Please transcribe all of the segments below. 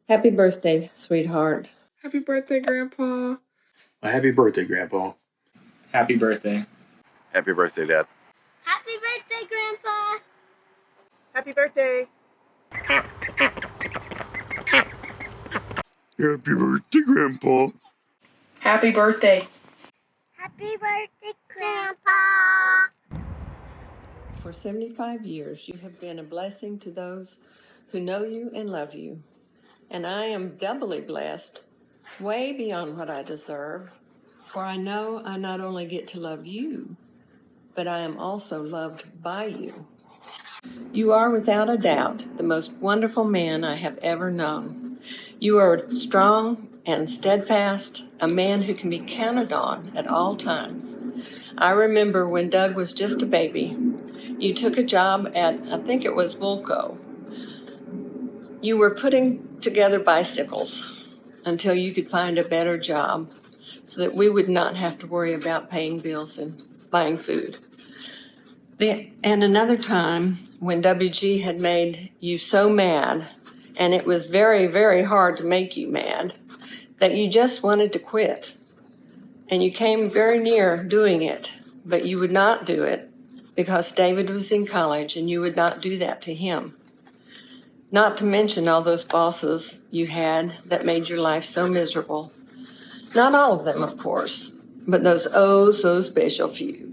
Happy birthday, sweetheart. Happy birthday, Grandpa. Happy birthday, Grandpa. Happy birthday. Happy birthday, Dad. Happy birthday, Grandpa. Happy birthday. Happy birthday, Grandpa. Happy birthday. Happy birthday, Grandpa. For 75 years, you have been a blessing to those who know you and love you. And I am doubly blessed, way beyond what I deserve, for I know I not only get to love you, but I am also loved by you. You are without a doubt the most wonderful man I have ever known. You are strong and steadfast, a man who can be counted on at all times. I remember when Doug was just a baby, you took a job at, I think it was Woolco. You were putting together bicycles until you could find a better job so that we would not have to worry about paying bills and buying food. And another time when WG had made you so mad, and it was very, very hard to make you mad, that you just wanted to quit. And you came very near doing it, but you would not do it because David was in college and you would not do that to him. Not to mention all those bosses you had that made your life so miserable. Not all of them, of course, but those oh so special few.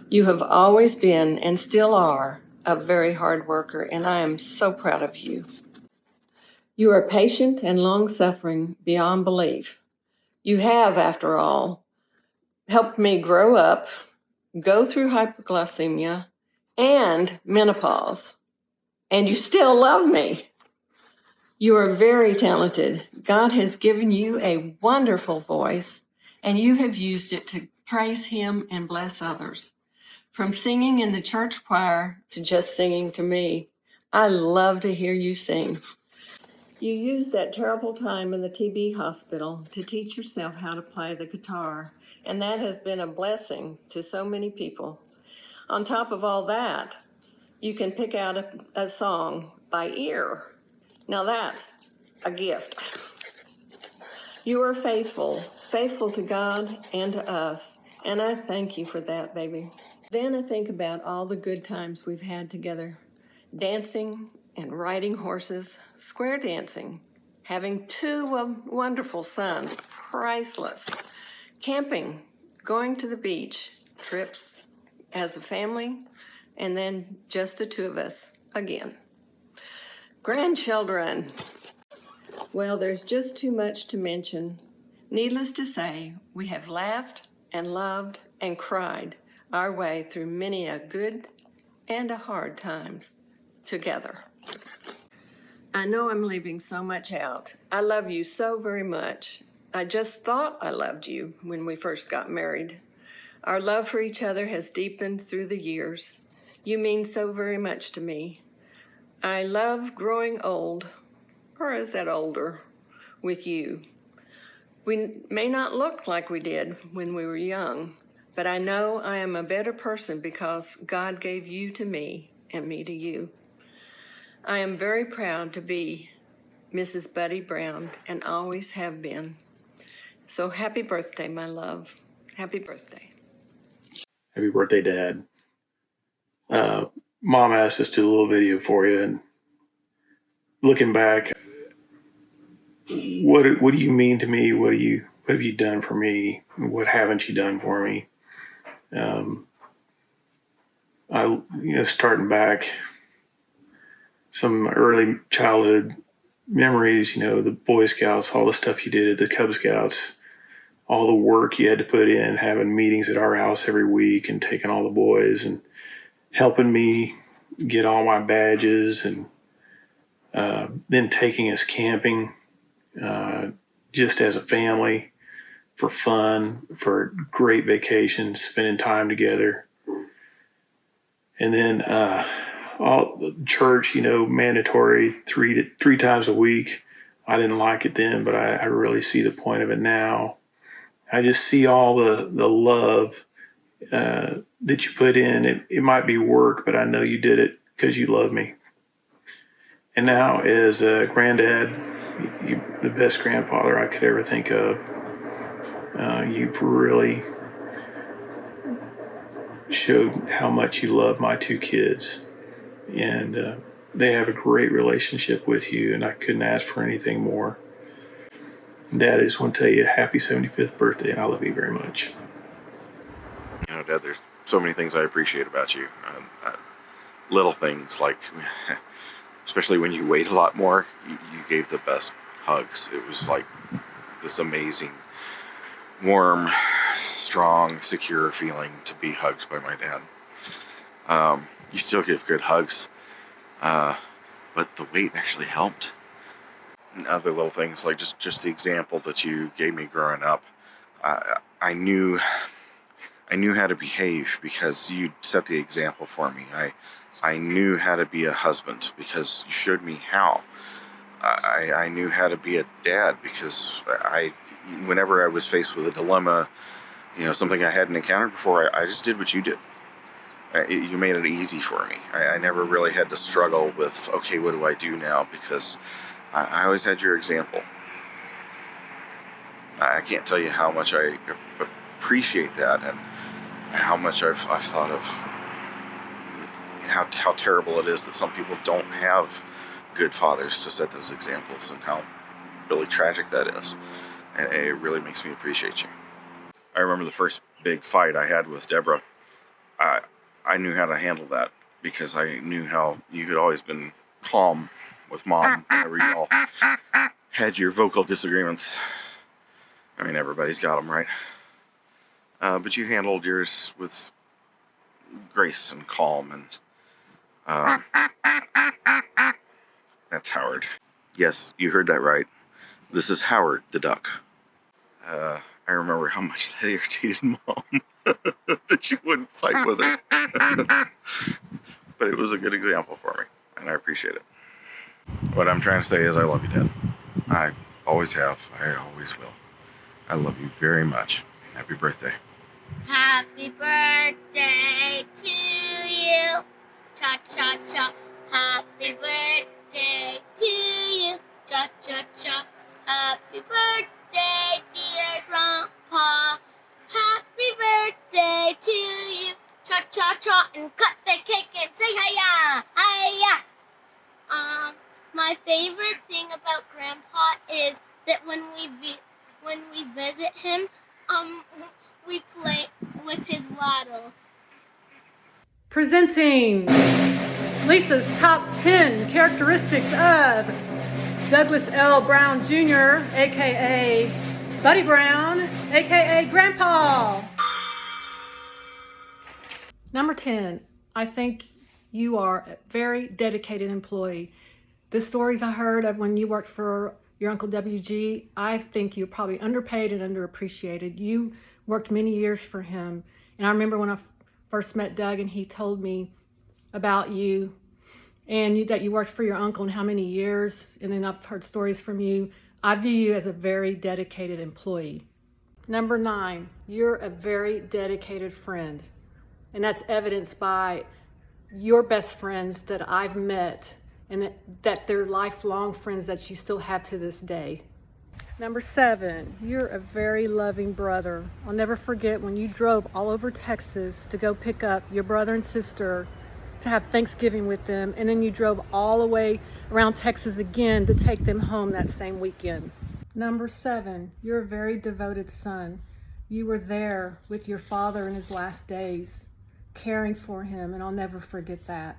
You have always been and still are a very hard worker, and I am so proud of you. You are patient and long-suffering beyond belief. You have, after all, helped me grow up, go through hypoglycemia, and menopause, and you still love me. You are very talented. God has given you a wonderful voice, and you have used it to praise Him and bless others. From singing in the church choir to just singing to me, I love to hear you sing. You used that terrible time in the TB hospital to teach yourself how to play the guitar, and that has been a blessing to so many people. On top of all that, you can pick out a song by ear. Now that's a gift. You are faithful to God and to us, and I thank you for that, baby. Then I think about all the good times we've had together, dancing and riding horses, square dancing, having two wonderful sons, priceless, camping, going to the beach, trips as a family, and then just the two of us again. Grandchildren. Well, there's just too much to mention. Needless to say, we have laughed and loved and cried our way through many a good and a hard times together. I know I'm leaving so much out. I love you so very much. I just thought I loved you when we first got married. Our love for each other has deepened through the years. You mean so very much to me. I love growing old, or is that older, with you. We may not look like we did when we were young, but I know I am a better person because God gave you to me and me to you. I am very proud to be Mrs. Buddy Brown and always have been. So happy birthday, my love. Happy birthday. Happy birthday, Dad. Mom asked us to do a little video for you, and looking back, what do you mean to me? What have you done for me? What haven't you done for me? Starting back, some early childhood memories, the Boy Scouts, all the stuff you did at the Cub Scouts, all the work you had to put in, having meetings at our house every week and taking all the boys and helping me get all my badges, and then taking us camping just as a family for fun, for great vacations, spending time together. And then all church, mandatory three times a week. I didn't like it then, but I really see the point of it now. I just see all the love that you put in. It might be work, but I know you did it because you love me. And now as a granddad, you're the best grandfather I could ever think of. You've really showed how much you love my two kids, and they have a great relationship with you, and I couldn't ask for anything more. Dad, I just want to tell you happy 75th birthday, and I love you very much. You know, Dad, there's so many things I appreciate about you. Little things like, especially when you weighed a lot more, you gave the best hugs. It was like this amazing, warm, strong, secure feeling to be hugged by my dad. You still give good hugs, but the weight actually helped. And other little things like just the example that you gave me growing up. I knew how to behave because you set the example for me. I knew how to be a husband because you showed me how. I knew how to be a dad because whenever I was faced with a dilemma, something I hadn't encountered before, I just did what you did. You made it easy for me. I never really had to struggle with, okay, what do I do now? Because I always had your example. I can't tell you how much I appreciate that and how much I've thought of how terrible it is that some people don't have good fathers to set those examples and how really tragic that is. And it really makes me appreciate you. I remember the first big fight I had with Deborah. I knew how to handle that because I knew how you had always been calm with Mom whenever y'all had your vocal disagreements. I mean, everybody's got them, right? But you handled yours with grace and calm, and that's Howard. Yes, you heard that right. This is Howard the duck. I remember how much that irritated Mom that you wouldn't fight with her. But it was a good example for me, and I appreciate it. What I'm trying to say is I love you, Dad. I always have. I always will. I love you very much. Happy birthday. Happy birthday to you. Cha cha cha. Happy birthday to you. Cha cha cha. Happy birthday, dear Grandpa. Happy birthday to you. Cha cha cha, and cut the cake and say hiya, hiya. My favorite thing about Grandpa is that when we visit him, we play with his waddle. Presenting Lisa's top 10 characteristics of Douglas L. Brown Jr., aka Buddy Brown, aka Grandpa. Number 10, I think you are a very dedicated employee. The stories I heard of when you worked for your Uncle WG, I think you're probably underpaid and underappreciated. You worked many years for him. And I remember when I first met Doug and he told me about you and that you worked for your uncle and how many years, and then I've heard stories from you. I view you as a very dedicated employee. Number 9, you're a very dedicated friend. And that's evidenced by your best friends that I've met and that they're lifelong friends that you still have to this day. Number 7, you're a very loving brother. I'll never forget when you drove all over Texas to go pick up your brother and sister to have Thanksgiving with them, and then you drove all the way around Texas again to take them home that same weekend. Number 7, you're a very devoted son. You were there with your father in his last days, caring for him, and I'll never forget that.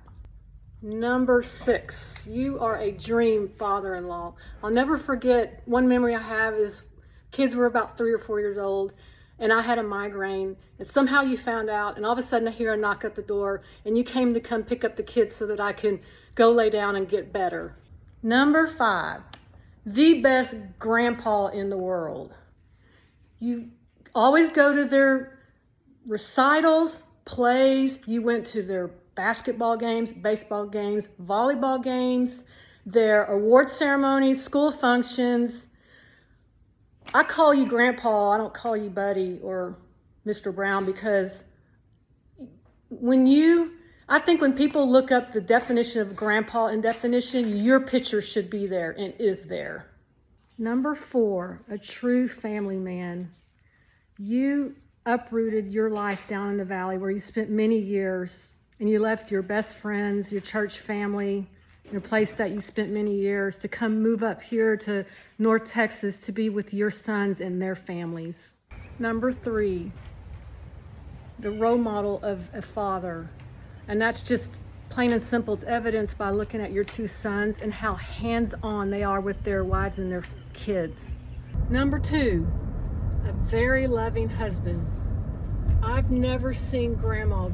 Number 6, you are a dream father-in-law. I'll never forget, one memory I have is kids were about 3 or 4 years old and I had a migraine, and somehow you found out, and all of a sudden I hear a knock at the door and you came to come pick up the kids so that I can go lay down and get better. Number 5, the best grandpa in the world. You always go to their recitals, plays, you went to their basketball games, baseball games, volleyball games, their award ceremonies, school functions. I call you Grandpa, I don't call you Buddy or Mr. Brown, because I think when people look up the definition of Grandpa in definition, your picture should be there and is there. Number 4, a true family man. You uprooted your life down in the valley where you spent many years, and you left your best friends, your church family, your place that you spent many years to come move up here to North Texas to be with your sons and their families. Number 3, the role model of a father. And that's just plain and simple. It's evidenced by looking at your 2 sons and how hands-on they are with their wives and their kids. Number 2, a very loving husband. I've never seen Grandma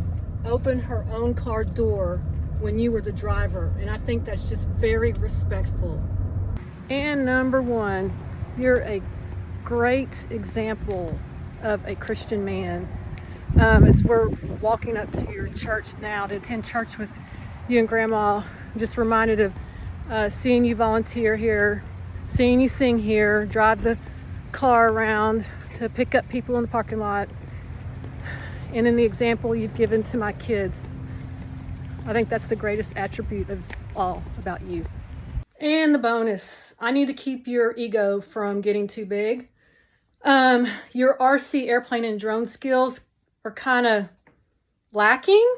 open her own car door when you were the driver, and I think that's just very respectful. And number 1, you're a great example of a Christian man. As we're walking up to your church now to attend church with you and Grandma, I'm just reminded of seeing you volunteer here, seeing you sing here, drive the car around to pick up people in the parking lot, and in the example you've given to my kids. I think that's the greatest attribute of all about you. And the bonus, I need to keep your ego from getting too big. Your RC airplane and drone skills are kind of lacking.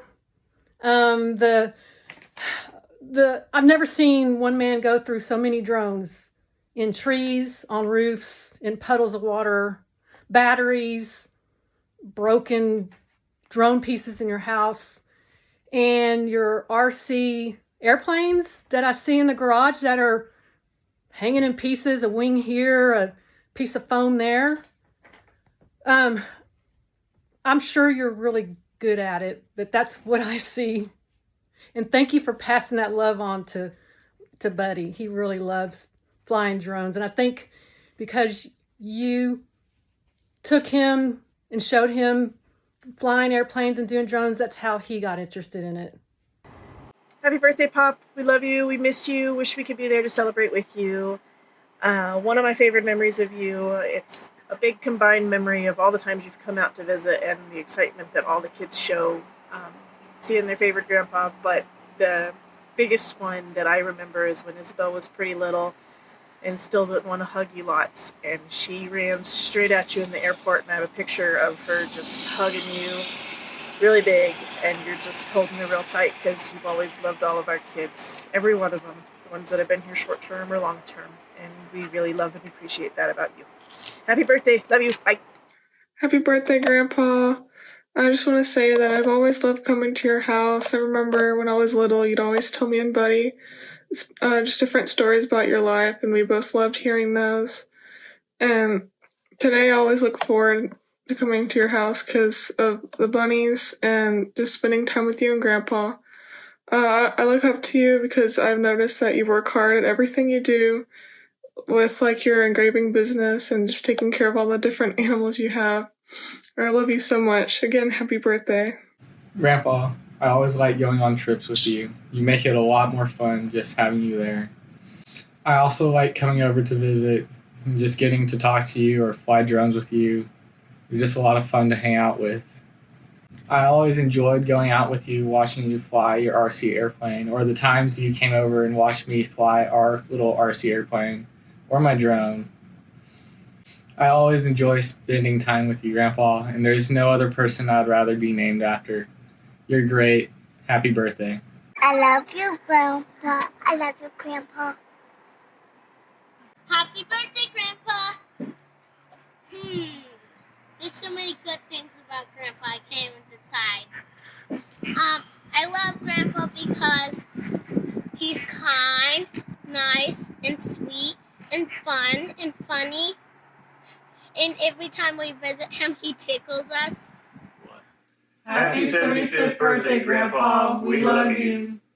I've never seen one man go through so many drones in trees, on roofs, in puddles of water, batteries, broken drone pieces in your house, and your RC airplanes that I see in the garage that are hanging in pieces, a wing here, a piece of foam there. I'm sure you're really good at it, but that's what I see. And thank you for passing that love on to Buddy. He really loves flying drones. And I think because you took him and showed him flying airplanes and doing drones, that's how he got interested in it. Happy birthday, Pop. We love you. We miss you. Wish we could be there to celebrate with you. One of my favorite memories of you, it's a big combined memory of all the times you've come out to visit and the excitement that all the kids show seeing their favorite grandpa. But the biggest one that I remember is when Isabel was pretty little and still didn't want to hug you lots, and she ran straight at you in the airport, and I have a picture of her just hugging you really big, and you're just holding her real tight because you've always loved all of our kids, every one of them, the ones that have been here short term or long term, and we really love and appreciate that about you. Happy birthday. Love you. Bye. Happy birthday, Grandpa. I just want to say that I've always loved coming to your house. I remember when I was little, you'd always tell me and Buddy just different stories about your life, and we both loved hearing those. And today I always look forward to coming to your house because of the bunnies and just spending time with you and Grandpa. I look up to you because I've noticed that you work hard at everything you do with like your engraving business and just taking care of all the different animals you have. I love you so much. Again, happy birthday. Grandpa, I always like going on trips with you. You make it a lot more fun just having you there. I also like coming over to visit and just getting to talk to you or fly drones with you. You're just a lot of fun to hang out with. I always enjoyed going out with you, watching you fly your RC airplane, or the times you came over and watched me fly our little RC airplane or my drone. I always enjoy spending time with you, Grandpa, and there's no other person I'd rather be named after. You're great. Happy birthday. I love you, Grandpa. I love you, Grandpa. Happy birthday, Grandpa. There's so many good things about Grandpa I can't even decide. I love Grandpa because he's kind, nice, and sweet, and fun, and funny. And every time we visit him, he tickles us. Happy 75th birthday, Grandpa. We love you.